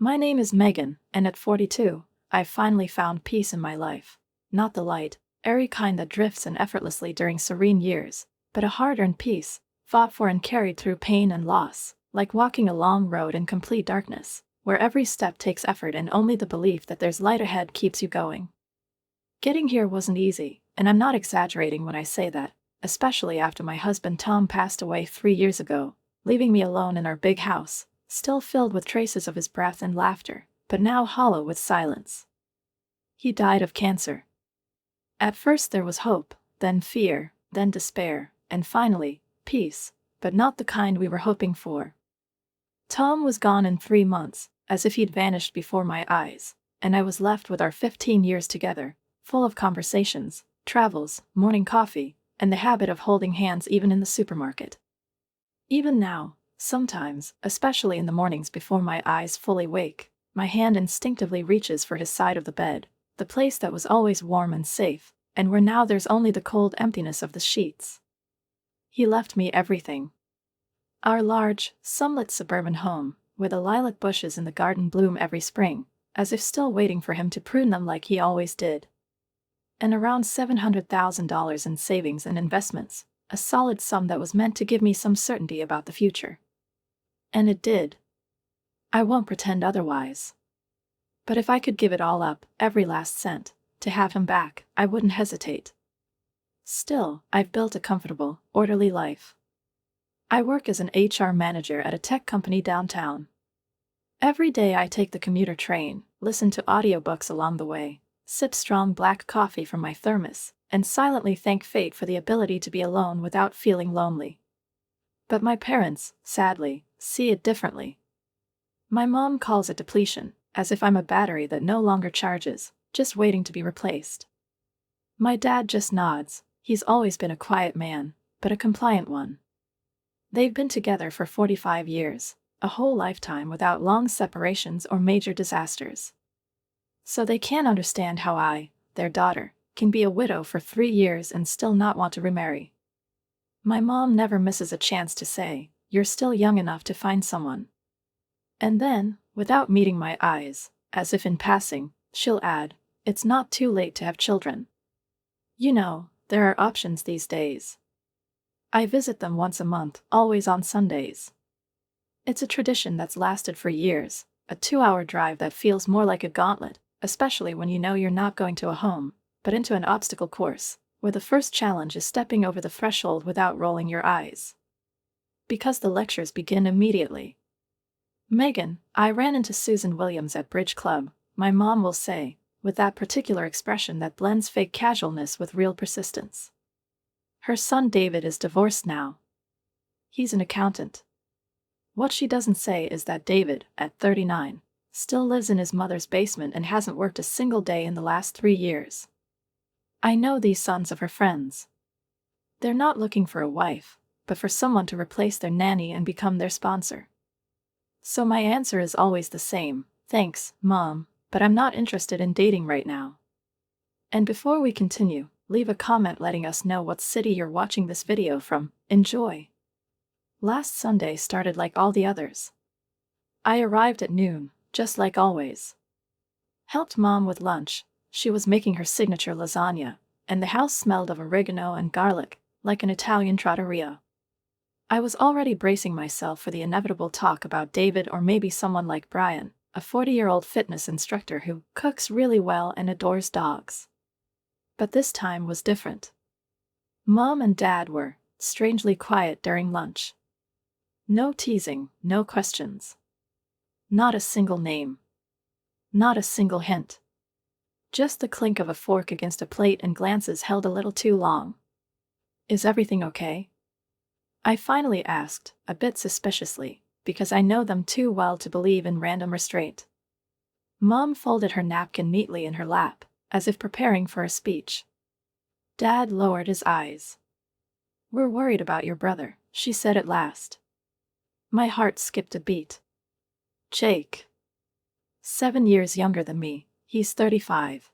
My name is Megan, and at 42, I've finally found peace in my life. Not the light, airy kind that drifts in effortlessly during serene years, but a hard-earned peace, fought for and carried through pain and loss, like walking a long road in complete darkness, where every step takes effort and only the belief that there's light ahead keeps you going. Getting here wasn't easy, and I'm not exaggerating when I say that, especially after my husband Tom passed away 3 years ago, leaving me alone in our big house, still filled with traces of his breath and laughter, but now hollow with silence. He died of cancer. At first there was hope, then fear, then despair, and finally, peace, but not the kind we were hoping for. Tom was gone in 3 months, as if he'd vanished before my eyes, and I was left with our 15 years together, full of conversations, travels, morning coffee, and the habit of holding hands even in the supermarket. Even now, sometimes, especially in the mornings before my eyes fully wake, my hand instinctively reaches for his side of the bed, the place that was always warm and safe, and where now there's only the cold emptiness of the sheets. He left me everything. Our large, sunlit suburban home, where the lilac bushes in the garden bloom every spring, as if still waiting for him to prune them like he always did. And around $700,000 in savings and investments, a solid sum that was meant to give me some certainty about the future. And it did. I won't pretend otherwise. But if I could give it all up, every last cent, to have him back, I wouldn't hesitate. Still, I've built a comfortable, orderly life. I work as an HR manager at a tech company downtown. Every day I take the commuter train, listen to audiobooks along the way, sip strong black coffee from my thermos, and silently thank fate for the ability to be alone without feeling lonely. But my parents, sadly, see it differently. My mom calls it depletion, as if I'm a battery that no longer charges, just waiting to be replaced. My dad just nods. He's always been a quiet man, but a compliant one. They've been together for 45 years, a whole lifetime without long separations or major disasters. So they can't understand how I, their daughter, can be a widow for 3 years and still not want to remarry. My mom never misses a chance to say, "You're still young enough to find someone." And then, without meeting my eyes, as if in passing, she'll add, "It's not too late to have children. You know, there are options these days." I visit them once a month, always on Sundays. It's a tradition that's lasted for years, a 2-hour drive that feels more like a gauntlet, especially when you know you're not going to a home, but into an obstacle course, where the first challenge is stepping over the threshold without rolling your eyes. Because the lectures begin immediately. "Megan, I ran into Susan Williams at Bridge Club," my mom will say, with that particular expression that blends fake casualness with real persistence. Her son David is divorced now. He's an accountant. What she doesn't say is that David, at 39, still lives in his mother's basement and hasn't worked a single day in the last 3 years. I know these sons of her friends. They're not looking for a wife, but for someone to replace their nanny and become their sponsor. So my answer is always the same: "Thanks, Mom, but I'm not interested in dating right now." And before we continue, leave a comment letting us know what city you're watching this video from. Enjoy! Last Sunday started like all the others. I arrived at noon, just like always. Helped Mom with lunch. She was making her signature lasagna, and the house smelled of oregano and garlic, like an Italian trattoria. I was already bracing myself for the inevitable talk about David or maybe someone like Brian, a 40-year-old fitness instructor who cooks really well and adores dogs. But this time was different. Mom and Dad were strangely quiet during lunch. No teasing, no questions. Not a single name. Not a single hint. Just the clink of a fork against a plate and glances held a little too long. "Is everything okay?" I finally asked, a bit suspiciously, because I know them too well to believe in random restraint. Mom folded her napkin neatly in her lap, as if preparing for a speech. Dad lowered his eyes. "We're worried about your brother," she said at last. My heart skipped a beat. Jake. 7 years younger than me, he's 35.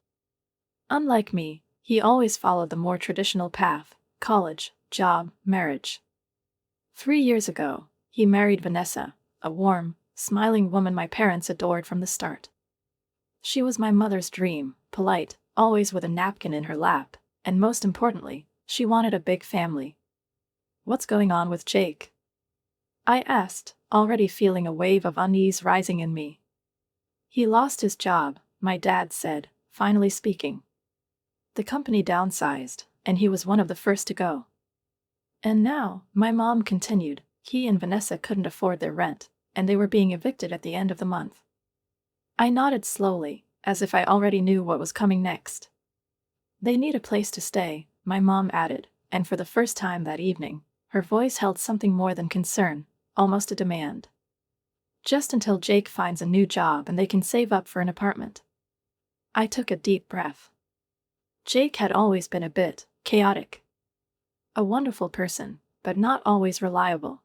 Unlike me, he always followed the more traditional path: college, job, marriage. 3 years ago, he married Vanessa, a warm, smiling woman my parents adored from the start. She was my mother's dream, polite, always with a napkin in her lap, and most importantly, she wanted a big family. "What's going on with Jake?" I asked, already feeling a wave of unease rising in me. "He lost his job," my dad said, finally speaking. "The company downsized, and he was one of the first to go." "And now," my mom continued, "he and Vanessa couldn't afford their rent, and they were being evicted at the end of the month." I nodded slowly, as if I already knew what was coming next. "They need a place to stay," my mom added, and for the first time that evening, her voice held something more than concern, almost a demand. "Just until Jake finds a new job and they can save up for an apartment." I took a deep breath. Jake had always been a bit chaotic. A wonderful person, but not always reliable.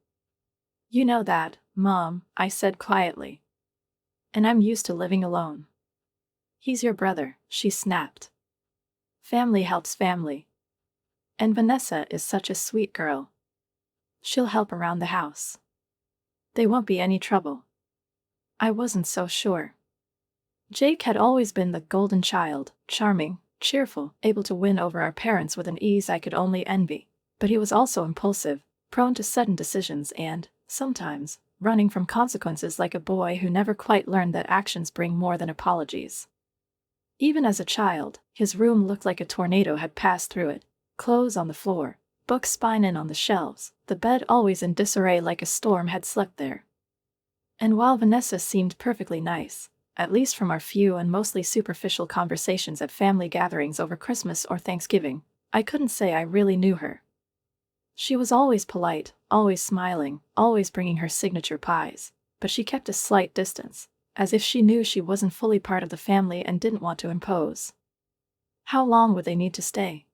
"You know that, Mom," I said quietly. "And I'm used to living alone." "He's your brother," she snapped. "Family helps family. And Vanessa is such a sweet girl. She'll help around the house. They won't be any trouble." I wasn't so sure. Jake had always been the golden child, charming, cheerful, able to win over our parents with an ease I could only envy. But he was also impulsive, prone to sudden decisions and, sometimes, running from consequences like a boy who never quite learned that actions bring more than apologies. Even as a child, his room looked like a tornado had passed through it. Clothes on the floor, books spine in on the shelves, the bed always in disarray like a storm had slept there. And while Vanessa seemed perfectly nice, at least from our few and mostly superficial conversations at family gatherings over Christmas or Thanksgiving, I couldn't say I really knew her. She was always polite, always smiling, always bringing her signature pies, but she kept a slight distance, as if she knew she wasn't fully part of the family and didn't want to impose. "How long would they need to stay?"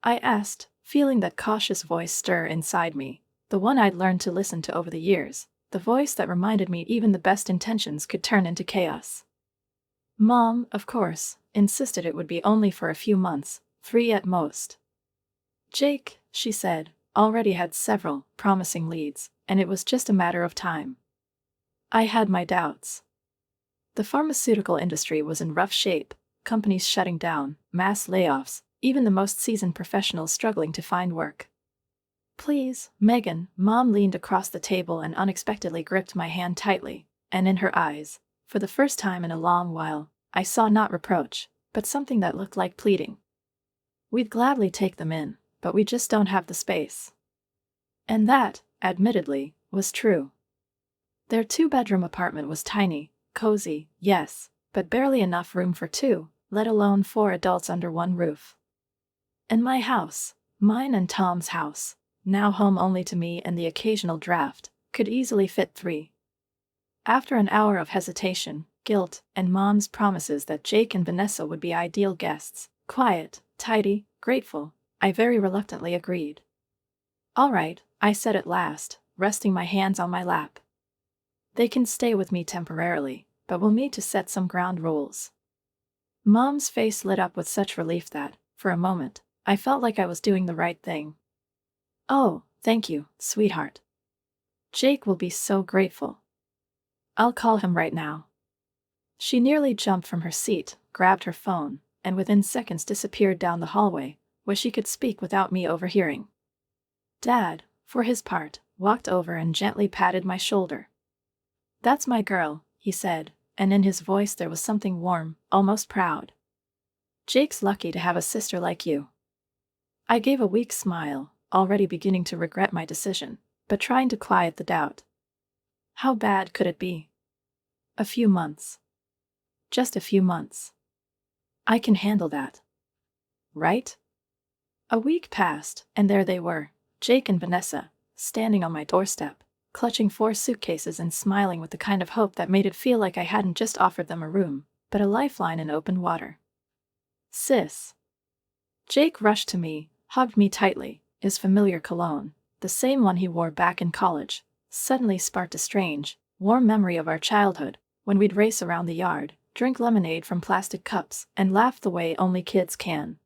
I asked, feeling that cautious voice stir inside me, the one I'd learned to listen to over the years, the voice that reminded me even the best intentions could turn into chaos. Mom, of course, insisted it would be only for a few months, 3 at most. Jake, she said, already had several promising leads, and it was just a matter of time. I had my doubts. The pharmaceutical industry was in rough shape, companies shutting down, mass layoffs, even the most seasoned professionals struggling to find work. "Please, Megan," Mom leaned across the table and unexpectedly gripped my hand tightly, and in her eyes, for the first time in a long while, I saw not reproach, but something that looked like pleading. "We'd gladly take them in, but we just don't have the space." And that, admittedly, was true. Their 2-bedroom apartment was tiny, cozy, yes, but barely enough room for 2, let alone 4 adults under one roof. And my house, mine and Tom's house, now home only to me and the occasional draft, could easily fit 3. After an hour of hesitation, guilt, and Mom's promises that Jake and Vanessa would be ideal guests, quiet, tidy, grateful, I very reluctantly agreed. "All right," I said at last, resting my hands on my lap. "They can stay with me temporarily, but we'll need to set some ground rules." Mom's face lit up with such relief that, for a moment, I felt like I was doing the right thing. "Oh, thank you, sweetheart. Jake will be so grateful. I'll call him right now." She nearly jumped from her seat, grabbed her phone, and within seconds disappeared down the hallway, where she could speak without me overhearing. Dad, for his part, walked over and gently patted my shoulder. "That's my girl," he said, and in his voice there was something warm, almost proud. "Jake's lucky to have a sister like you." I gave a weak smile, already beginning to regret my decision, but trying to quiet the doubt. How bad could it be? A few months. Just a few months. I can handle that. Right? A week passed, and there they were, Jake and Vanessa, standing on my doorstep, clutching 4 suitcases and smiling with the kind of hope that made it feel like I hadn't just offered them a room, but a lifeline in open water. "Sis." Jake rushed to me, hugged me tightly, his familiar cologne, the same one he wore back in college, suddenly sparked a strange, warm memory of our childhood, when we'd race around the yard, drink lemonade from plastic cups, and laugh the way only kids can.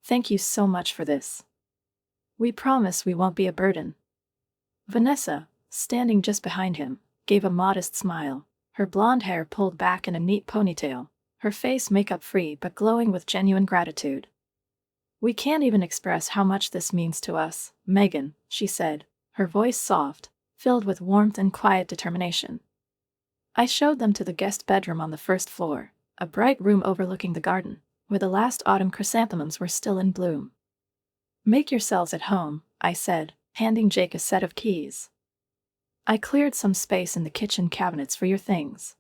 "Thank you so much for this. We promise we won't be a burden." Vanessa, standing just behind him, gave a modest smile, her blonde hair pulled back in a neat ponytail, her face makeup-free but glowing with genuine gratitude. "We can't even express how much this means to us, Megan," she said, her voice soft, filled with warmth and quiet determination. I showed them to the guest bedroom on the first floor, a bright room overlooking the garden, where the last autumn chrysanthemums were still in bloom. "Make yourselves at home," I said, handing Jake a set of keys. "I cleared some space in the kitchen cabinets for your things."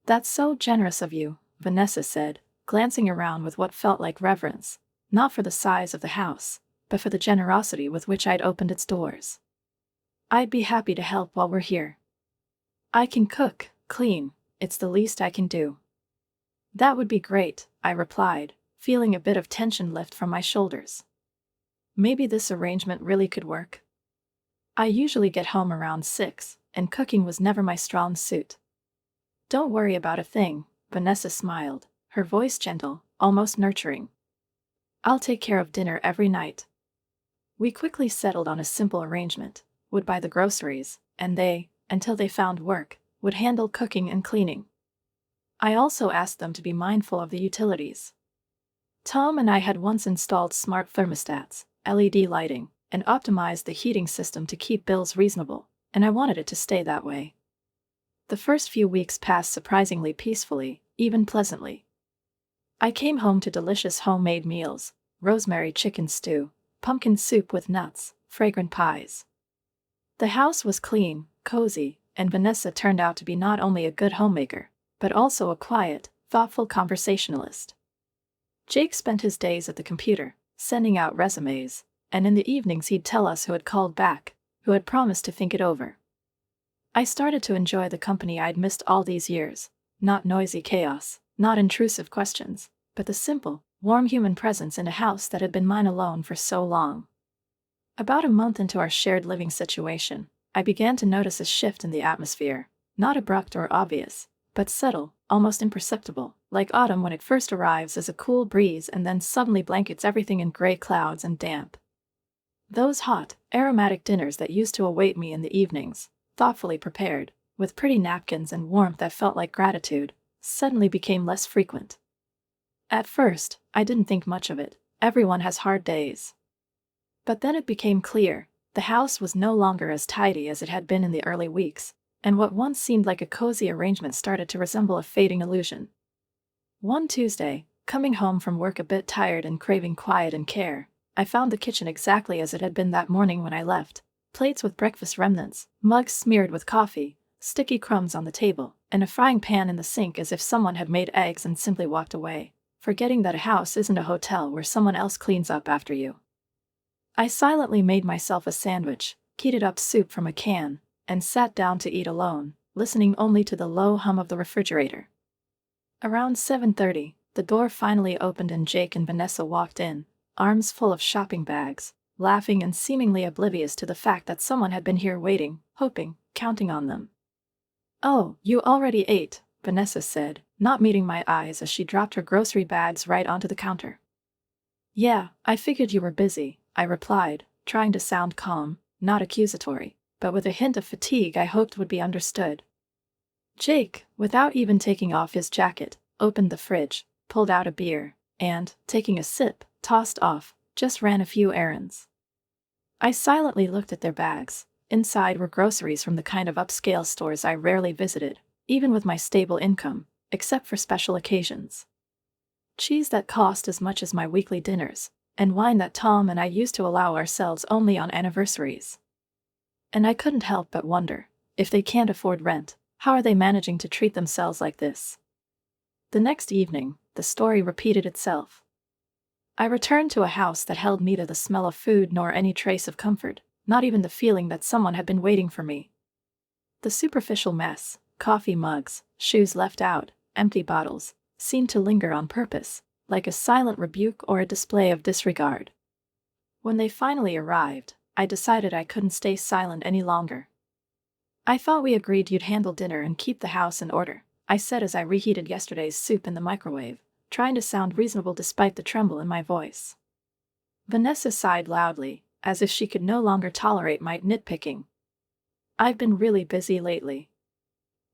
"That's so generous of you," Vanessa said, glancing around with what felt like reverence, not for the size of the house, but for the generosity with which I'd opened its doors. "I'd be happy to help while we're here. I can cook, clean, it's the least I can do." "That would be great," I replied, feeling a bit of tension lift from my shoulders. Maybe this arrangement really could work. I usually get home around 6, and cooking was never my strong suit. "Don't worry about a thing," Vanessa smiled, her voice gentle, almost nurturing. "I'll take care of dinner every night." We quickly settled on a simple arrangement: would buy the groceries, and they, until they found work, would handle cooking and cleaning. I also asked them to be mindful of the utilities. Tom and I had once installed smart thermostats, LED lighting, and optimized the heating system to keep bills reasonable, and I wanted it to stay that way. The first few weeks passed surprisingly peacefully, even pleasantly. I came home to delicious homemade meals: rosemary chicken stew, pumpkin soup with nuts, fragrant pies. The house was clean, cozy, and Vanessa turned out to be not only a good homemaker, but also a quiet, thoughtful conversationalist. Jake spent his days at the computer, sending out resumes, and in the evenings he'd tell us who had called back, who had promised to think it over. I started to enjoy the company I'd missed all these years: not noisy chaos, not intrusive questions, but the simple, warm human presence in a house that had been mine alone for so long. About a month into our shared living situation, I began to notice a shift in the atmosphere, not abrupt or obvious, but subtle, almost imperceptible, like autumn when it first arrives as a cool breeze and then suddenly blankets everything in gray clouds and damp. Those hot, aromatic dinners that used to await me in the evenings, thoughtfully prepared, with pretty napkins and warmth that felt like gratitude, suddenly became less frequent. At first, I didn't think much of it: everyone has hard days. But then it became clear: the house was no longer as tidy as it had been in the early weeks, and what once seemed like a cozy arrangement started to resemble a fading illusion. One Tuesday, coming home from work a bit tired and craving quiet and care, I found the kitchen exactly as it had been that morning when I left: plates with breakfast remnants, mugs smeared with coffee, sticky crumbs on the table, and a frying pan in the sink, as if someone had made eggs and simply walked away, forgetting that a house isn't a hotel where someone else cleans up after you. I silently made myself a sandwich, heated up soup from a can, and sat down to eat alone, listening only to the low hum of the refrigerator. Around 7:30, the door finally opened and Jake and Vanessa walked in, arms full of shopping bags, laughing and seemingly oblivious to the fact that someone had been here waiting, hoping, counting on them. "Oh, you already ate," Vanessa said, not meeting my eyes as she dropped her grocery bags right onto the counter. "Yeah, I figured you were busy," I replied, trying to sound calm, not accusatory, but with a hint of fatigue I hoped would be understood. Jake, without even taking off his jacket, opened the fridge, pulled out a beer, and, taking a sip, tossed off, "Just ran a few errands." I silently looked at their bags. Inside were groceries from the kind of upscale stores I rarely visited, even with my stable income, except for special occasions. Cheese that cost as much as my weekly dinners, and wine that Tom and I used to allow ourselves only on anniversaries. And I couldn't help but wonder, if they can't afford rent, how are they managing to treat themselves like this? The next evening, the story repeated itself. I returned to a house that held neither the smell of food nor any trace of comfort, not even the feeling that someone had been waiting for me. The superficial mess, coffee mugs, shoes left out, empty bottles, seemed to linger on purpose, like a silent rebuke or a display of disregard. When they finally arrived, I decided I couldn't stay silent any longer. "I thought we agreed you'd handle dinner and keep the house in order," I said as I reheated yesterday's soup in the microwave, trying to sound reasonable despite the tremble in my voice. Vanessa sighed loudly, as if she could no longer tolerate my nitpicking. I've been really busy lately.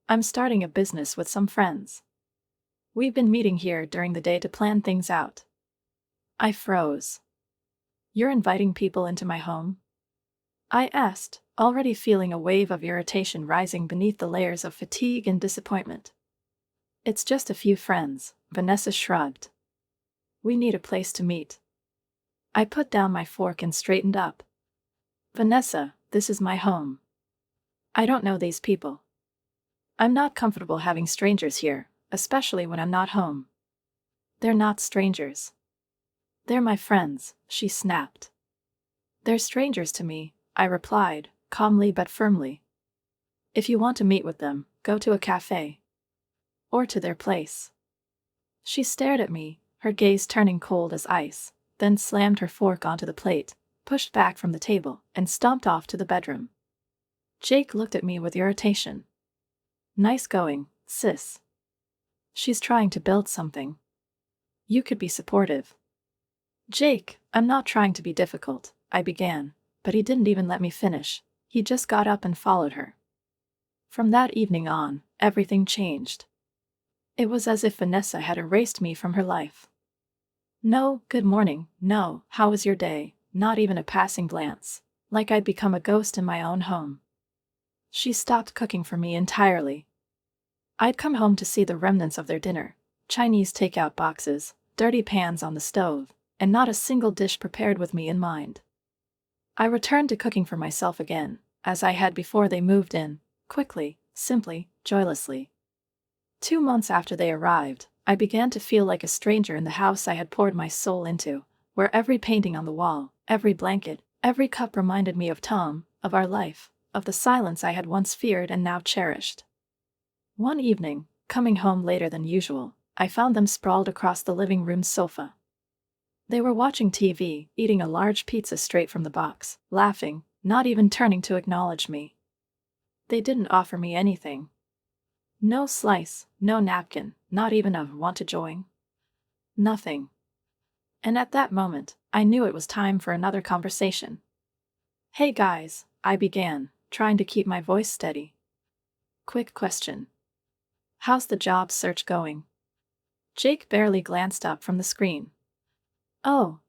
I'm starting a business with some friends. We've been meeting here during the day to plan things out. I froze. You're inviting people into my home? I asked, already feeling a wave of irritation rising beneath the layers of fatigue and disappointment. It's just a few friends, Vanessa shrugged. We need a place to meet. I put down my fork and straightened up. Vanessa, this is my home. I don't know these people. I'm not comfortable having strangers here, especially when I'm not home. They're not strangers. They're my friends, she snapped. They're strangers to me, I replied, calmly but firmly. If you want to meet with them, go to a cafe. Or to their place. She stared at me, her gaze turning cold as ice, then slammed her fork onto the plate, pushed back from the table, and stomped off to the bedroom. Jake looked at me with irritation. Nice going, sis. She's trying to build something. You could be supportive. Jake, I'm not trying to be difficult, I began, but he didn't even let me finish. He just got up and followed her. From that evening on, everything changed. It was as if Vanessa had erased me from her life. No, good morning, no, how was your day, not even a passing glance, like I'd become a ghost in my own home. She stopped cooking for me entirely. I'd come home to see the remnants of their dinner, Chinese takeout boxes, dirty pans on the stove, and not a single dish prepared with me in mind. I returned to cooking for myself again, as I had before they moved in, quickly, simply, joylessly. 2 months after they arrived, I began to feel like a stranger in the house I had poured my soul into, where every painting on the wall, every blanket, every cup reminded me of Tom, of our life, of the silence I had once feared and now cherished. One evening, coming home later than usual, I found them sprawled across the living room sofa. They were watching TV, eating a large pizza straight from the box, laughing, not even turning to acknowledge me. They didn't offer me anything. No slice, no napkin, not even a "want to join?" Nothing. And at that moment, I knew it was time for another conversation. Hey guys, I began, trying to keep my voice steady. Quick question. How's the job search going? Jake barely glanced up from the screen. Oh,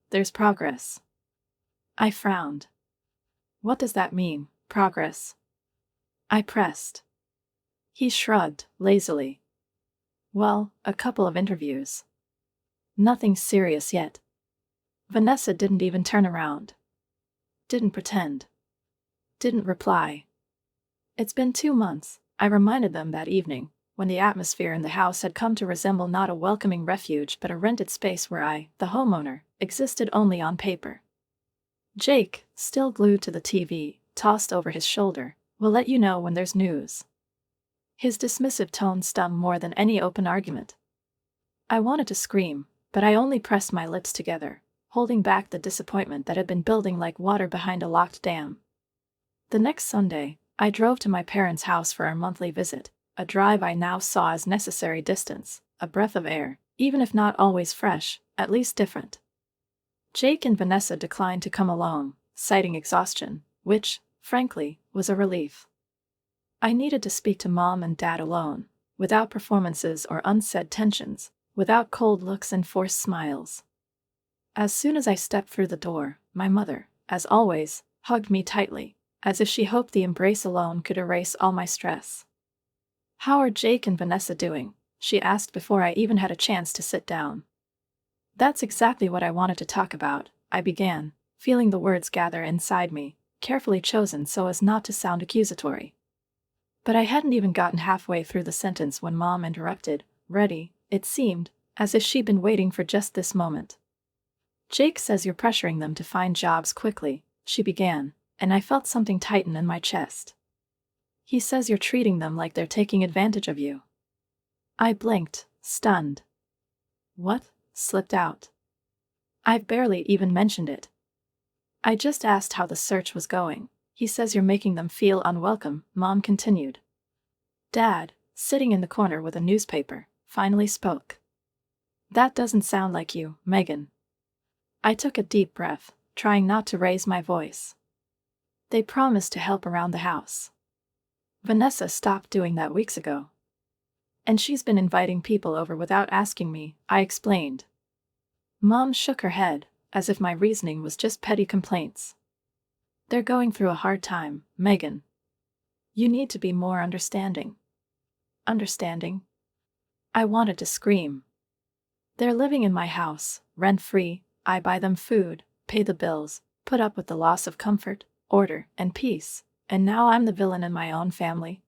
there's progress. I frowned. What does that mean, progress? I pressed. He shrugged, lazily. Well, a couple of interviews. Nothing serious yet. Vanessa didn't even turn around. Didn't pretend. Didn't reply. It's been 2 months, I reminded them that evening, when the atmosphere in the house had come to resemble not a welcoming refuge but a rented space where I, the homeowner, existed only on paper. Jake, still glued to the TV, tossed over his shoulder, "We'll let you know when there's news." His dismissive tone stung more than any open argument. I wanted to scream, but I only pressed my lips together, holding back the disappointment that had been building like water behind a locked dam. The next Sunday, I drove to my parents' house for our monthly visit, a drive I now saw as necessary distance, a breath of air, even if not always fresh, at least different. Jake and Vanessa declined to come along, citing exhaustion, which, frankly, was a relief. I needed to speak to Mom and Dad alone, without performances or unsaid tensions, without cold looks and forced smiles. As soon as I stepped through the door, my mother, as always, hugged me tightly, as if she hoped the embrace alone could erase all my stress. "How are Jake and Vanessa doing?" she asked before I even had a chance to sit down. "That's exactly what I wanted to talk about," I began, feeling the words gather inside me, carefully chosen so as not to sound accusatory. But I hadn't even gotten halfway through the sentence when Mom interrupted, ready, it seemed, as if she'd been waiting for just this moment. "Jake says you're pressuring them to find jobs quickly," she began, and I felt something tighten in my chest. "He says you're treating them like they're taking advantage of you." I blinked, stunned. "What?" slipped out. "I've barely even mentioned it. I just asked how the search was going. He says you're making them feel unwelcome," Mom continued. Dad, sitting in the corner with a newspaper, finally spoke. "That doesn't sound like you, Megan." I took a deep breath, trying not to raise my voice. They promised to help around the house. Vanessa stopped doing that weeks ago. And she's been inviting people over without asking me, I explained. Mom shook her head, as if my reasoning was just petty complaints. They're going through a hard time, Megan. You need to be more understanding. Understanding? I wanted to scream. They're living in my house, rent-free. I buy them food, pay the bills, put up with the loss of comfort, order, and peace, and now I'm the villain in my own family.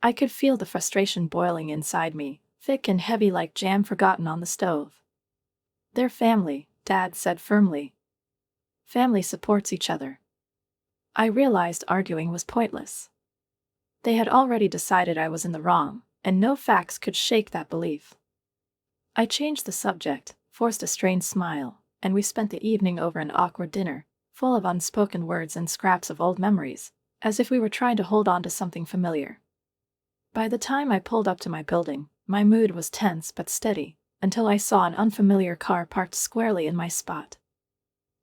I could feel the frustration boiling inside me, thick and heavy like jam forgotten on the stove. They're family, Dad said firmly. Family supports each other. I realized arguing was pointless. They had already decided I was in the wrong, and no facts could shake that belief. I changed the subject, forced a strained smile, and we spent the evening over an awkward dinner, full of unspoken words and scraps of old memories, as if we were trying to hold on to something familiar. By the time I pulled up to my building, my mood was tense but steady, until I saw an unfamiliar car parked squarely in my spot.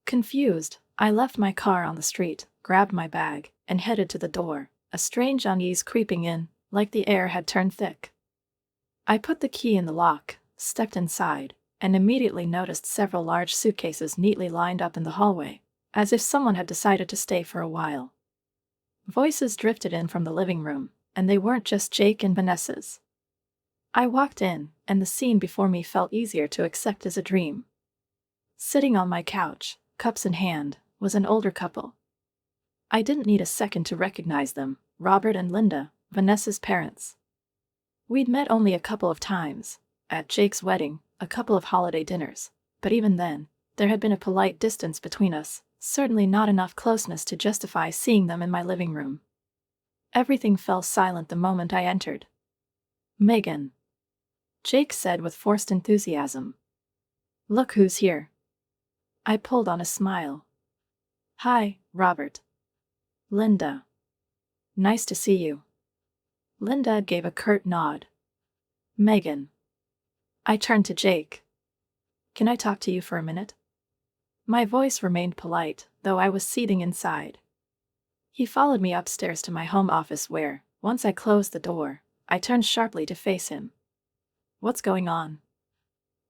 Confused, I left my car on the street, grabbed my bag, and headed to the door, a strange unease creeping in, like the air had turned thick. I put the key in the lock, stepped inside, and immediately noticed several large suitcases neatly lined up in the hallway, as if someone had decided to stay for a while. Voices drifted in from the living room, and they weren't just Jake and Vanessa's. I walked in, and the scene before me felt easier to accept as a dream. Sitting on my couch, cups in hand, was an older couple. I didn't need a second to recognize them, Robert and Linda, Vanessa's parents. We'd met only a couple of times, at Jake's wedding, a couple of holiday dinners, but even then, there had been a polite distance between us, certainly not enough closeness to justify seeing them in my living room. Everything fell silent the moment I entered. Megan, Jake said with forced enthusiasm. Look who's here. I pulled on a smile. Hi, Robert. Linda. Nice to see you. Linda gave a curt nod. Megan. I turned to Jake. Can I talk to you for a minute? My voice remained polite, though I was seething inside. He followed me upstairs to my home office where, once I closed the door, I turned sharply to face him. What's going on?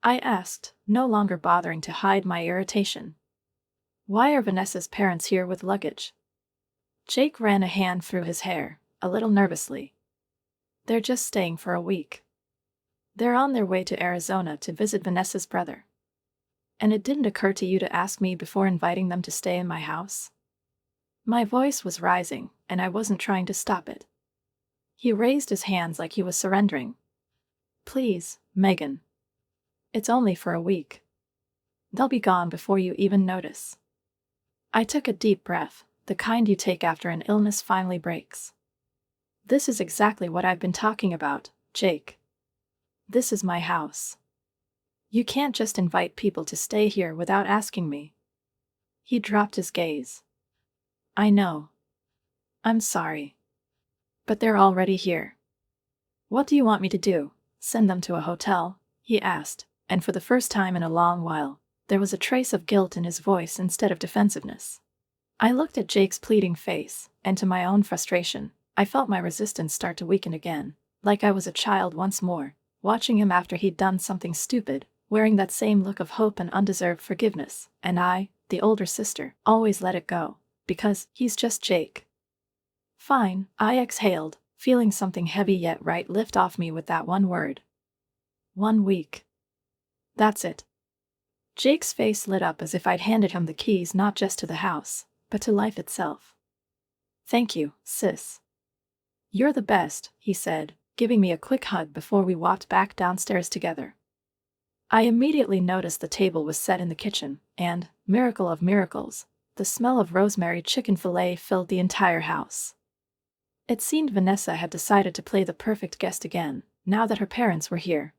I asked, no longer bothering to hide my irritation. Why are Vanessa's parents here with luggage? Jake ran a hand through his hair, a little nervously. They're just staying for a week. They're on their way to Arizona to visit Vanessa's brother. And it didn't occur to you to ask me before inviting them to stay in my house? My voice was rising, and I wasn't trying to stop it. He raised his hands like he was surrendering. Please, Megan. It's only for a week. They'll be gone before you even notice. I took a deep breath, the kind you take after an illness finally breaks. This is exactly what I've been talking about, Jake. This is my house. You can't just invite people to stay here without asking me. He dropped his gaze. I know. I'm sorry. But they're already here. What do you want me to do? Send them to a hotel? He asked, and for the first time in a long while, there was a trace of guilt in his voice instead of defensiveness. I looked at Jake's pleading face, and to my own frustration, I felt my resistance start to weaken again, like I was a child once more, watching him after he'd done something stupid, wearing that same look of hope and undeserved forgiveness, and I, the older sister, always let it go, because he's just Jake. Fine, I exhaled, feeling something heavy yet right lift off me with that one word. 1 week. That's it. Jake's face lit up as if I'd handed him the keys not just to the house, but to life itself. Thank you, sis. You're the best, he said, giving me a quick hug before we walked back downstairs together. I immediately noticed the table was set in the kitchen, and, miracle of miracles, the smell of rosemary chicken fillet filled the entire house. It seemed Vanessa had decided to play the perfect guest again, now that her parents were here.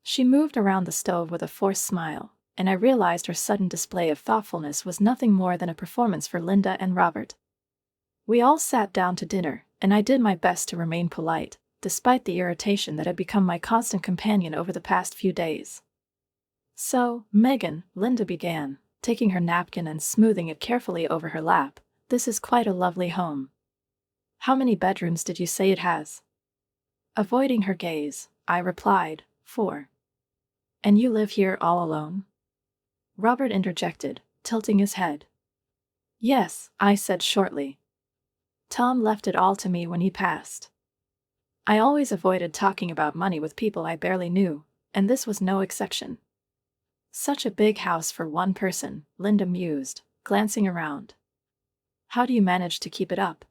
She moved around the stove with a forced smile, and I realized her sudden display of thoughtfulness was nothing more than a performance for Linda and Robert. We all sat down to dinner, and I did my best to remain polite, despite the irritation that had become my constant companion over the past few days. So, Megan, Linda began, taking her napkin and smoothing it carefully over her lap, This is quite a lovely home. How many bedrooms did you say it has? Avoiding her gaze, I replied, 4. And you live here all alone? Robert interjected, tilting his head. Yes, I said shortly. Tom left it all to me when he passed. I always avoided talking about money with people I barely knew, and this was no exception. Such a big house for one person, Linda mused, glancing around. How do you manage to keep it up?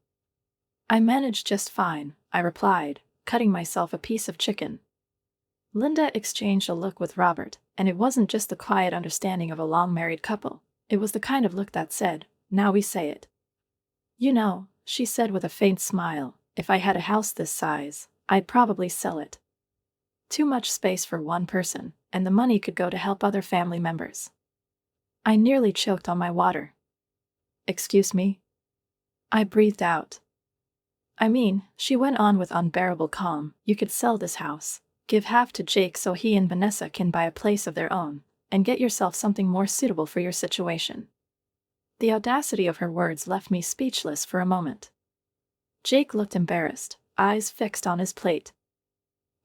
I manage just fine, I replied, cutting myself a piece of chicken. Linda exchanged a look with Robert, and it wasn't just the quiet understanding of a long-married couple. It was the kind of look that said, now we say it. You know, she said with a faint smile, if I had a house this size, I'd probably sell it. Too much space for one person, and the money could go to help other family members. I nearly choked on my water. Excuse me? I breathed out. I mean, she went on with unbearable calm, you could sell this house, give half to Jake so he and Vanessa can buy a place of their own, and get yourself something more suitable for your situation. The audacity of her words left me speechless for a moment. Jake looked embarrassed, eyes fixed on his plate.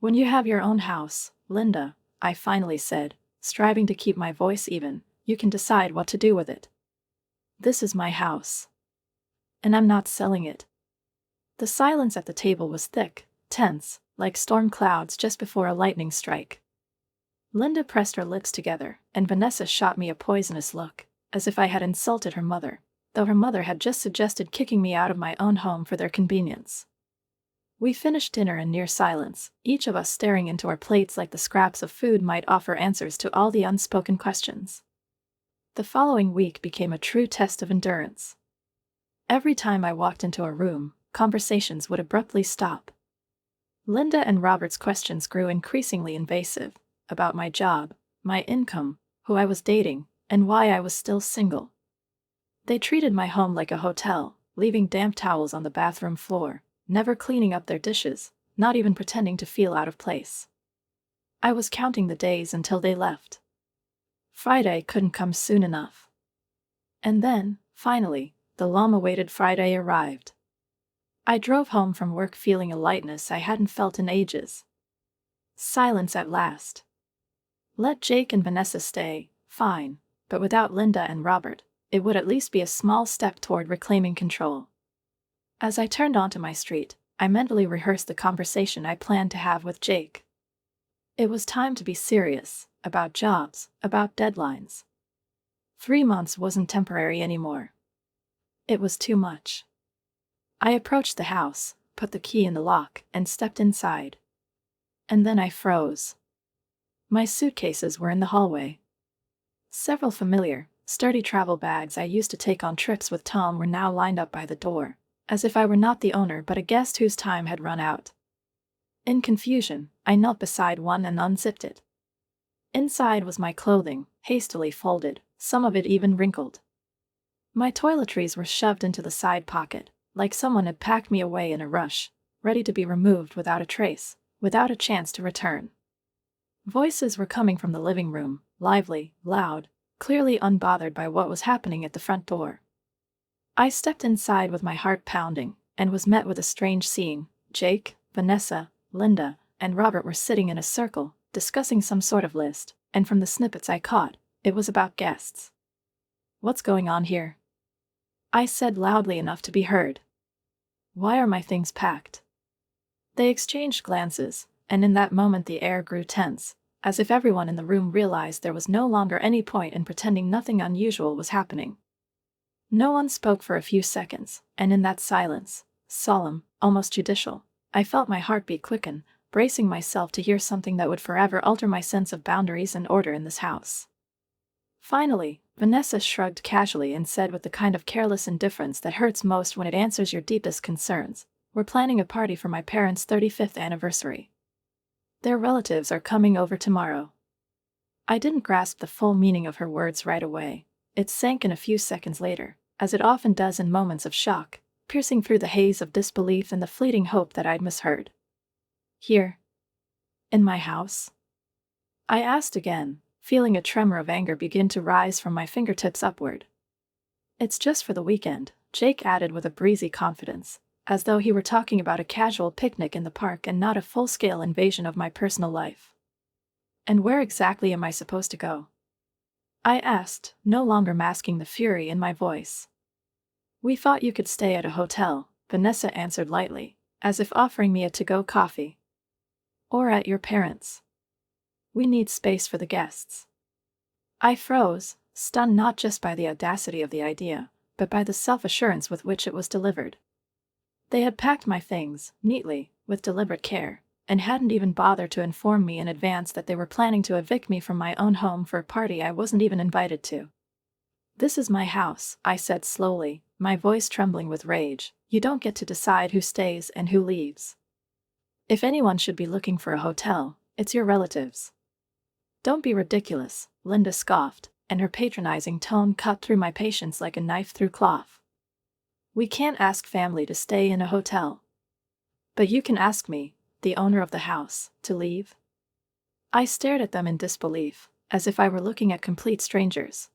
When you have your own house, Linda, I finally said, striving to keep my voice even, you can decide what to do with it. This is my house. And I'm not selling it. The silence at the table was thick, tense, like storm clouds just before a lightning strike. Linda pressed her lips together, and Vanessa shot me a poisonous look, as if I had insulted her mother, though her mother had just suggested kicking me out of my own home for their convenience. We finished dinner in near silence, each of us staring into our plates like the scraps of food might offer answers to all the unspoken questions. The following week became a true test of endurance. Every time I walked into a room, conversations would abruptly stop. Linda and Robert's questions grew increasingly invasive, about my job, my income, who I was dating, and why I was still single. They treated my home like a hotel, leaving damp towels on the bathroom floor, never cleaning up their dishes, not even pretending to feel out of place. I was counting the days until they left. Friday couldn't come soon enough. And then, finally, the long-awaited Friday arrived. I drove home from work feeling a lightness I hadn't felt in ages. Silence at last. Let Jake and Vanessa stay, fine, but without Linda and Robert, it would at least be a small step toward reclaiming control. As I turned onto my street, I mentally rehearsed the conversation I planned to have with Jake. It was time to be serious, about jobs, about deadlines. 3 months wasn't temporary anymore. It was too much. I approached the house, put the key in the lock, and stepped inside. And then I froze. My suitcases were in the hallway. Several familiar, sturdy travel bags I used to take on trips with Tom were now lined up by the door, as if I were not the owner but a guest whose time had run out. In confusion, I knelt beside one and unzipped it. Inside was my clothing, hastily folded, some of it even wrinkled. My toiletries were shoved into the side pocket, like someone had packed me away in a rush, ready to be removed without a trace, without a chance to return. Voices were coming from the living room, lively, loud, clearly unbothered by what was happening at the front door. I stepped inside with my heart pounding, and was met with a strange scene. Jake, Vanessa, Linda, and Robert were sitting in a circle, discussing some sort of list, and from the snippets I caught, it was about guests. What's going on here? I said loudly enough to be heard. Why are my things packed? They exchanged glances, and in that moment the air grew tense, as if everyone in the room realized there was no longer any point in pretending nothing unusual was happening. No one spoke for a few seconds, and in that silence, solemn, almost judicial, I felt my heartbeat quicken, bracing myself to hear something that would forever alter my sense of boundaries and order in this house. Finally, Vanessa shrugged casually and said with the kind of careless indifference that hurts most when it answers your deepest concerns, "We're planning a party for my parents' 35th anniversary. Their relatives are coming over tomorrow." I didn't grasp the full meaning of her words right away. It sank in a few seconds later, as it often does in moments of shock, piercing through the haze of disbelief and the fleeting hope that I'd misheard. Here? In my house? I asked again, feeling a tremor of anger begin to rise from my fingertips upward. It's just for the weekend, Jake added with a breezy confidence, as though he were talking about a casual picnic in the park and not a full-scale invasion of my personal life. And where exactly am I supposed to go? I asked, no longer masking the fury in my voice. We thought you could stay at a hotel, Vanessa answered lightly, as if offering me a to-go coffee. Or at your parents'. We need space for the guests. I froze, stunned not just by the audacity of the idea, but by the self-assurance with which it was delivered. They had packed my things, neatly, with deliberate care, and hadn't even bothered to inform me in advance that they were planning to evict me from my own home for a party I wasn't even invited to. This is my house, I said slowly, my voice trembling with rage. You don't get to decide who stays and who leaves. If anyone should be looking for a hotel, it's your relatives. Don't be ridiculous, Linda scoffed, and her patronizing tone cut through my patience like a knife through cloth. We can't ask family to stay in a hotel. But you can ask me, the owner of the house, to leave? I stared at them in disbelief, as if I were looking at complete strangers.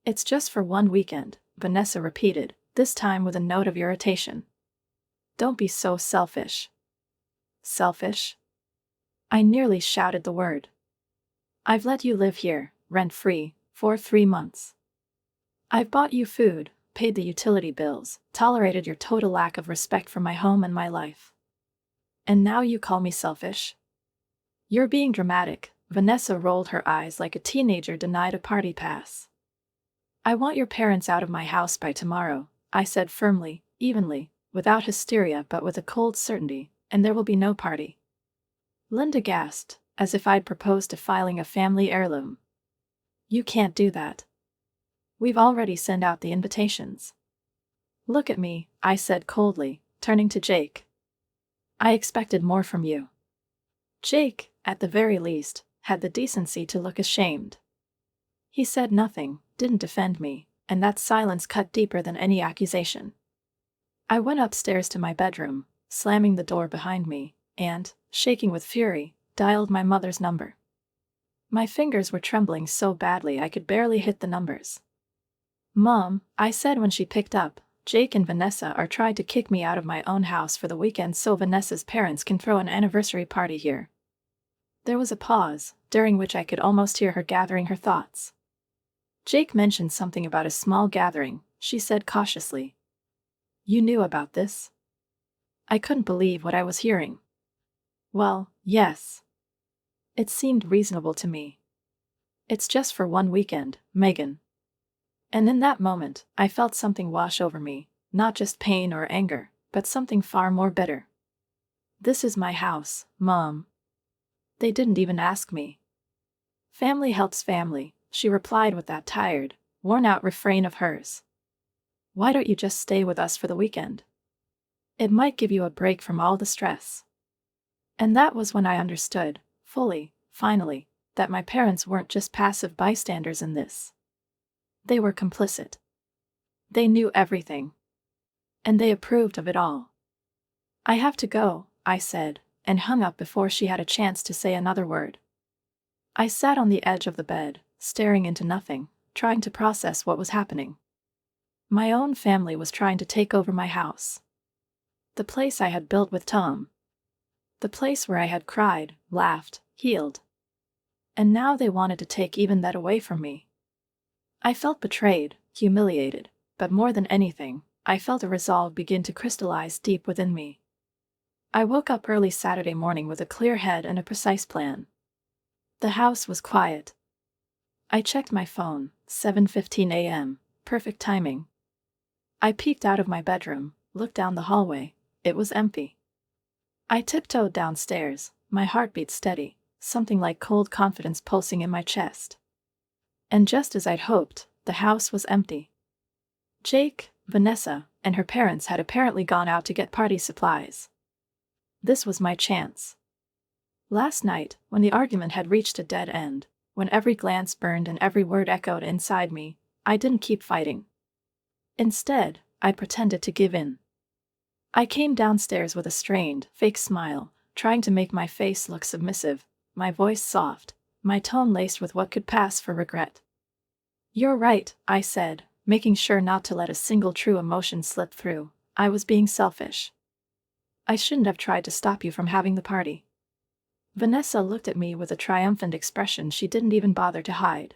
It's just for one weekend, Vanessa repeated, this time with a note of irritation. Don't be so selfish. Selfish? I nearly shouted the word. I've let you live here, rent-free, for 3 months. I've bought you food, paid the utility bills, tolerated your total lack of respect for my home and my life. And now you call me selfish? You're being dramatic, Vanessa rolled her eyes like a teenager denied a party pass. I want your parents out of my house by tomorrow, I said firmly, evenly, without hysteria but with a cold certainty, and there will be no party. Linda gasped, as if I'd proposed to filing a family heirloom. You can't do that. We've already sent out the invitations. Look at me, I said coldly, turning to Jake. I expected more from you. Jake, at the very least, had the decency to look ashamed. He said nothing, didn't defend me, and that silence cut deeper than any accusation. I went upstairs to my bedroom, slamming the door behind me, and, shaking with fury, dialed my mother's number. My fingers were trembling so badly I could barely hit the numbers. Mom, I said when she picked up, Jake and Vanessa are trying to kick me out of my own house for the weekend so Vanessa's parents can throw an anniversary party here. There was a pause, during which I could almost hear her gathering her thoughts. Jake mentioned something about a small gathering, she said cautiously. You knew about this? I couldn't believe what I was hearing. Well, yes. It seemed reasonable to me. It's just for one weekend, Megan. And in that moment, I felt something wash over me, not just pain or anger, but something far more bitter. This is my house, Mom. They didn't even ask me. Family helps family, she replied with that tired, worn-out refrain of hers. Why don't you just stay with us for the weekend? It might give you a break from all the stress. And that was when I understood, fully, finally, that my parents weren't just passive bystanders in this. They were complicit. They knew everything. And they approved of it all. I have to go, I said, and hung up before she had a chance to say another word. I sat on the edge of the bed, staring into nothing, trying to process what was happening. My own family was trying to take over my house. The place I had built with Tom. The place where I had cried, laughed, healed. And now they wanted to take even that away from me. I felt betrayed, humiliated, but more than anything, I felt a resolve begin to crystallize deep within me. I woke up early Saturday morning with a clear head and a precise plan. The house was quiet. I checked my phone, 7:15 a.m., perfect timing. I peeked out of my bedroom, looked down the hallway. It was empty. I tiptoed downstairs, my heartbeat steady, something like cold confidence pulsing in my chest. And just as I'd hoped, the house was empty. Jake, Vanessa, and her parents had apparently gone out to get party supplies. This was my chance. Last night, when the argument had reached a dead end, when every glance burned and every word echoed inside me, I didn't keep fighting. Instead, I pretended to give in. I came downstairs with a strained, fake smile, trying to make my face look submissive, my voice soft, my tone laced with what could pass for regret. You're right, I said, making sure not to let a single true emotion slip through. I was being selfish. I shouldn't have tried to stop you from having the party. Vanessa looked at me with a triumphant expression she didn't even bother to hide.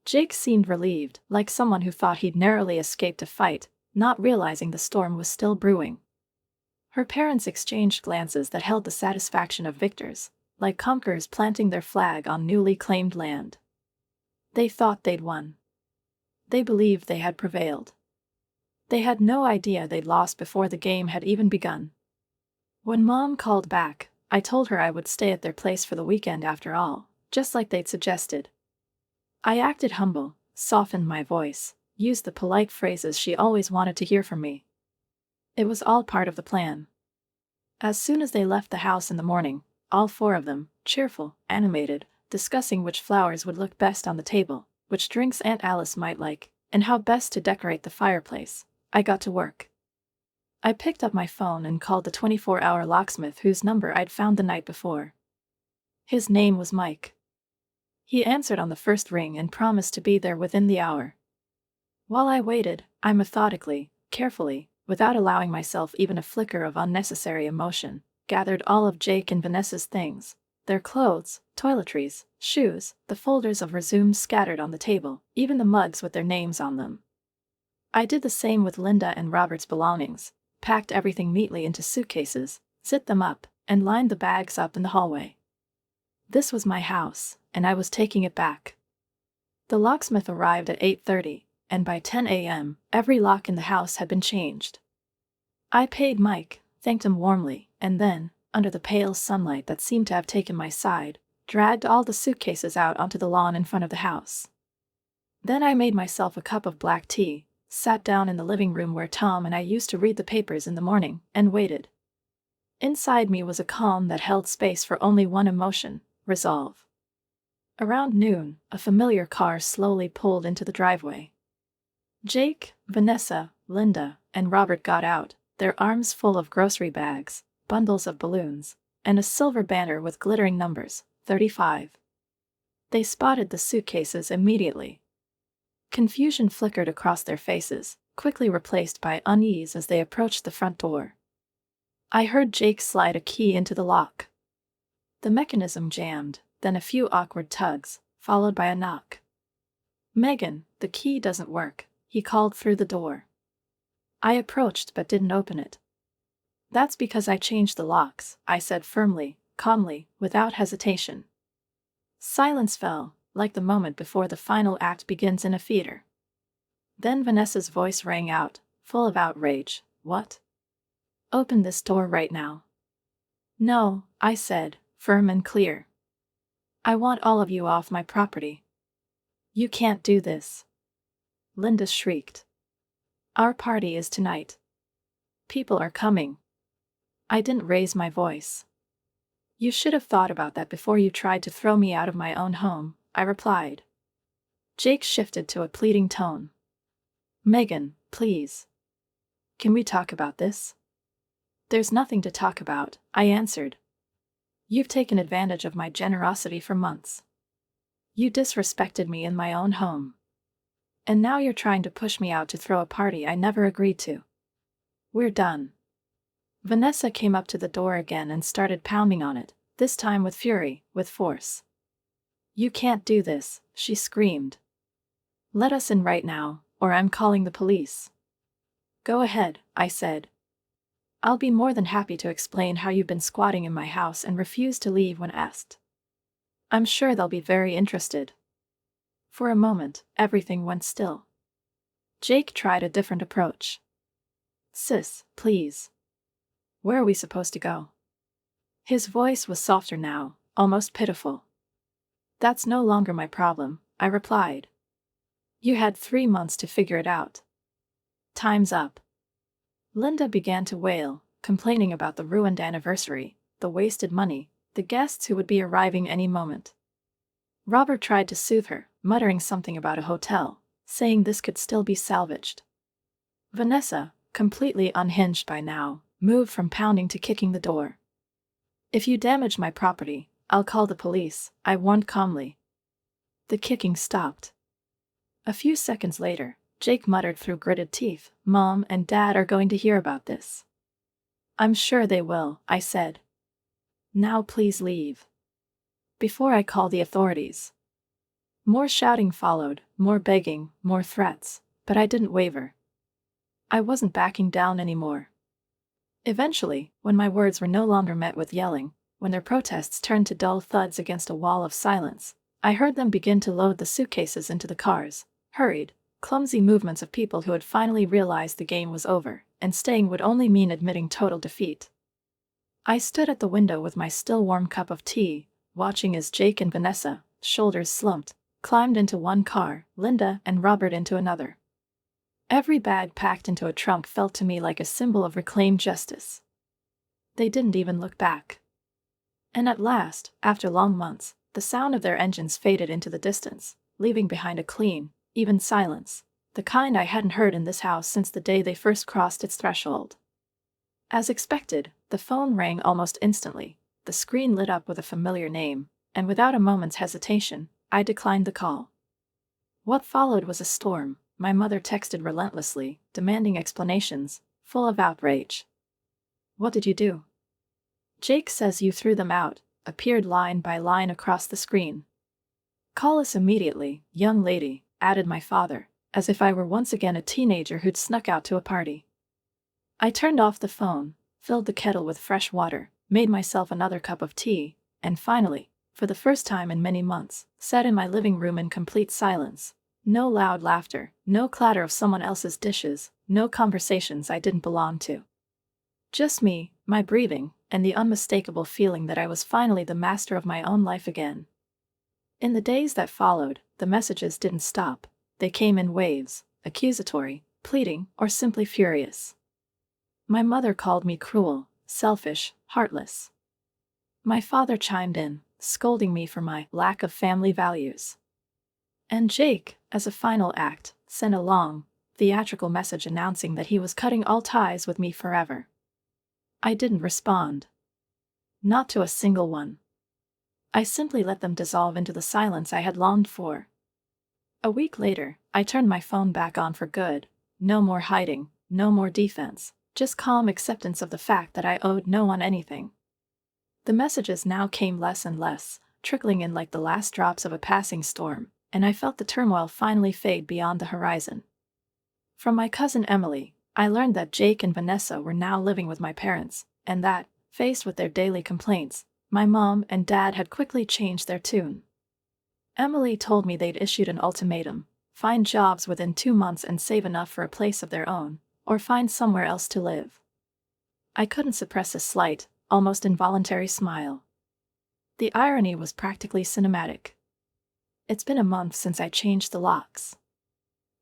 Jake seemed relieved, like someone who thought he'd narrowly escaped a fight, not realizing the storm was still brewing. Her parents exchanged glances that held the satisfaction of victors, like conquerors planting their flag on newly claimed land. They thought they'd won. They believed they had prevailed. They had no idea they'd lost before the game had even begun. When Mom called back, I told her I would stay at their place for the weekend after all, just like they'd suggested. I acted humble, softened my voice, used the polite phrases she always wanted to hear from me. It was all part of the plan. As soon as they left the house in the morning, all four of them, cheerful, animated, discussing which flowers would look best on the table, which drinks Aunt Alice might like, and how best to decorate the fireplace, I got to work. I picked up my phone and called the 24-hour locksmith whose number I'd found the night before. His name was Mike. He answered on the first ring and promised to be there within the hour. While I waited, I methodically, carefully, without allowing myself even a flicker of unnecessary emotion, gathered all of Jake and Vanessa's things, their clothes, toiletries, shoes, the folders of resumes scattered on the table, even the mugs with their names on them. I did the same with Linda and Robert's belongings, packed everything neatly into suitcases, zipped them up, and lined the bags up in the hallway. This was my house, and I was taking it back. The locksmith arrived at 8:30, and by 10 a.m., every lock in the house had been changed. I paid Mike, thanked him warmly, and then, under the pale sunlight that seemed to have taken my side, dragged all the suitcases out onto the lawn in front of the house. Then I made myself a cup of black tea, sat down in the living room where Tom and I used to read the papers in the morning, and waited. Inside me was a calm that held space for only one emotion: resolve. Around noon, a familiar car slowly pulled into the driveway. Jake, Vanessa, Linda, and Robert got out, their arms full of grocery bags, bundles of balloons, and a silver banner with glittering numbers, 35. They spotted the suitcases immediately. Confusion flickered across their faces, quickly replaced by unease as they approached the front door. I heard Jake slide a key into the lock. The mechanism jammed, then a few awkward tugs, followed by a knock. "Megan, the key doesn't work," he called through the door. I approached but didn't open it. "That's because I changed the locks," I said firmly, calmly, without hesitation. Silence fell, like the moment before the final act begins in a theater. Then Vanessa's voice rang out, full of outrage. "What? Open this door right now." "No," I said, firm and clear. "I want all of you off my property." "You can't do this." Linda shrieked. "Our party is tonight. People are coming." I didn't raise my voice. "You should have thought about that before you tried to throw me out of my own home," I replied. Jake shifted to a pleading tone. "Megan, please. Can we talk about this?" "There's nothing to talk about," I answered. "You've taken advantage of my generosity for months. You disrespected me in my own home. And now you're trying to push me out to throw a party I never agreed to. We're done." Vanessa came up to the door again and started pounding on it, this time with fury, with force. "You can't do this," she screamed. "Let us in right now, or I'm calling the police." "Go ahead," I said. "I'll be more than happy to explain how you've been squatting in my house and refused to leave when asked. I'm sure they'll be very interested." For a moment, everything went still. Jake tried a different approach. "Sis, please. Where are we supposed to go?" His voice was softer now, almost pitiful. "That's no longer my problem," I replied. "You had 3 months to figure it out. Time's up." Linda began to wail, complaining about the ruined anniversary, the wasted money, the guests who would be arriving any moment. Robert tried to soothe her, muttering something about a hotel, saying this could still be salvaged. Vanessa, completely unhinged by now, moved from pounding to kicking the door. "If you damage my property, I'll call the police," I warned calmly. The kicking stopped. A few seconds later, Jake muttered through gritted teeth. Mom and Dad are going to hear about this. I'm sure they will, I said. Now please leave. Before I call the authorities. More shouting followed, more begging, more threats, but I didn't waver. I wasn't backing down anymore. Eventually, when my words were no longer met with yelling, when their protests turned to dull thuds against a wall of silence, I heard them begin to load the suitcases into the cars, hurried, clumsy movements of people who had finally realized the game was over, and staying would only mean admitting total defeat. I stood at the window with my still warm cup of tea, watching as Jake and Vanessa, shoulders slumped, climbed into one car, Linda and Robert into another. Every bag packed into a trunk felt to me like a symbol of reclaimed justice. They didn't even look back. And at last, after long months, the sound of their engines faded into the distance, leaving behind a clean, even silence, the kind I hadn't heard in this house since the day they first crossed its threshold. As expected, the phone rang almost instantly, the screen lit up with a familiar name, and without a moment's hesitation, I declined the call. What followed was a storm. My mother texted relentlessly, demanding explanations, full of outrage. What did you do? Jake says you threw them out, appeared line by line across the screen. Call us immediately, young lady, added my father, as if I were once again a teenager who'd snuck out to a party. I turned off the phone, filled the kettle with fresh water, made myself another cup of tea, and finally, for the first time in many months, sat in my living room in complete silence. No loud laughter, no clatter of someone else's dishes, no conversations I didn't belong to. Just me, my breathing, and the unmistakable feeling that I was finally the master of my own life again. In the days that followed, the messages didn't stop. They came in waves, accusatory, pleading, or simply furious. My mother called me cruel, selfish, heartless. My father chimed in, scolding me for my lack of family values. And Jake, as a final act, sent a long, theatrical message announcing that he was cutting all ties with me forever. I didn't respond. Not to a single one. I simply let them dissolve into the silence I had longed for. A week later, I turned my phone back on for good. No more hiding, no more defense, just calm acceptance of the fact that I owed no one anything. The messages now came less and less, trickling in like the last drops of a passing storm, and I felt the turmoil finally fade beyond the horizon. From my cousin Emily, I learned that Jake and Vanessa were now living with my parents, and that, faced with their daily complaints, my mom and dad had quickly changed their tune. Emily told me they'd issued an ultimatum: find jobs within 2 months and save enough for a place of their own, or find somewhere else to live. I couldn't suppress a slight, almost involuntary smile. The irony was practically cinematic. It's been a month since I changed the locks.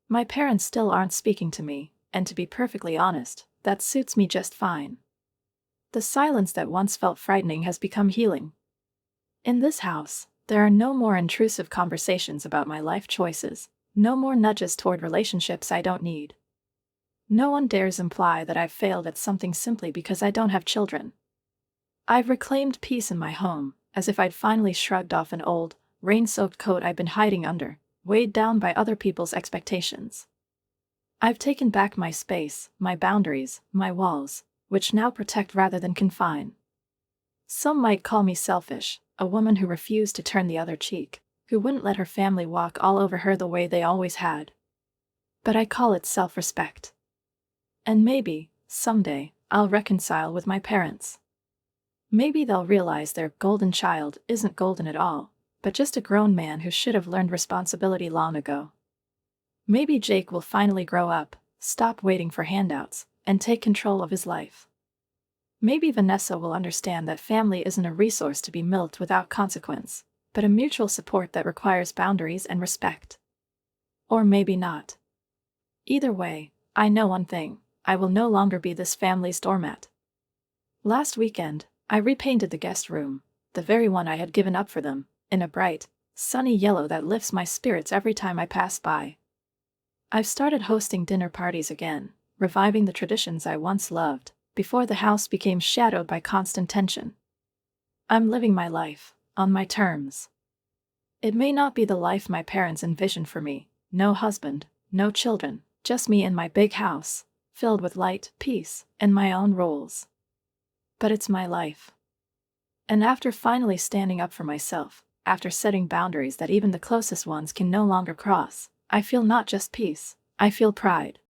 My parents still aren't speaking to me, and to be perfectly honest, that suits me just fine. The silence that once felt frightening has become healing. In this house, there are no more intrusive conversations about my life choices, no more nudges toward relationships I don't need. No one dares imply that I've failed at something simply because I don't have children. I've reclaimed peace in my home, as if I'd finally shrugged off an old, rain-soaked coat I've been hiding under, weighed down by other people's expectations. I've taken back my space, my boundaries, my walls, which now protect rather than confine. Some might call me selfish, a woman who refused to turn the other cheek, who wouldn't let her family walk all over her the way they always had. But I call it self-respect. And maybe, someday, I'll reconcile with my parents. Maybe they'll realize their golden child isn't golden at all, but just a grown man who should have learned responsibility long ago. Maybe Jake will finally grow up, stop waiting for handouts, and take control of his life. Maybe Vanessa will understand that family isn't a resource to be milked without consequence, but a mutual support that requires boundaries and respect. Or maybe not. Either way, I know one thing: I will no longer be this family's doormat. Last weekend, I repainted the guest room, the very one I had given up for them, in a bright, sunny yellow that lifts my spirits every time I pass by. I've started hosting dinner parties again, reviving the traditions I once loved, before the house became shadowed by constant tension. I'm living my life, on my terms. It may not be the life my parents envisioned for me: no husband, no children, Just me in my big house, filled with light, peace, and my own rules. But it's my life. And after finally standing up for myself, after setting boundaries that even the closest ones can no longer cross, I feel not just peace, I feel pride.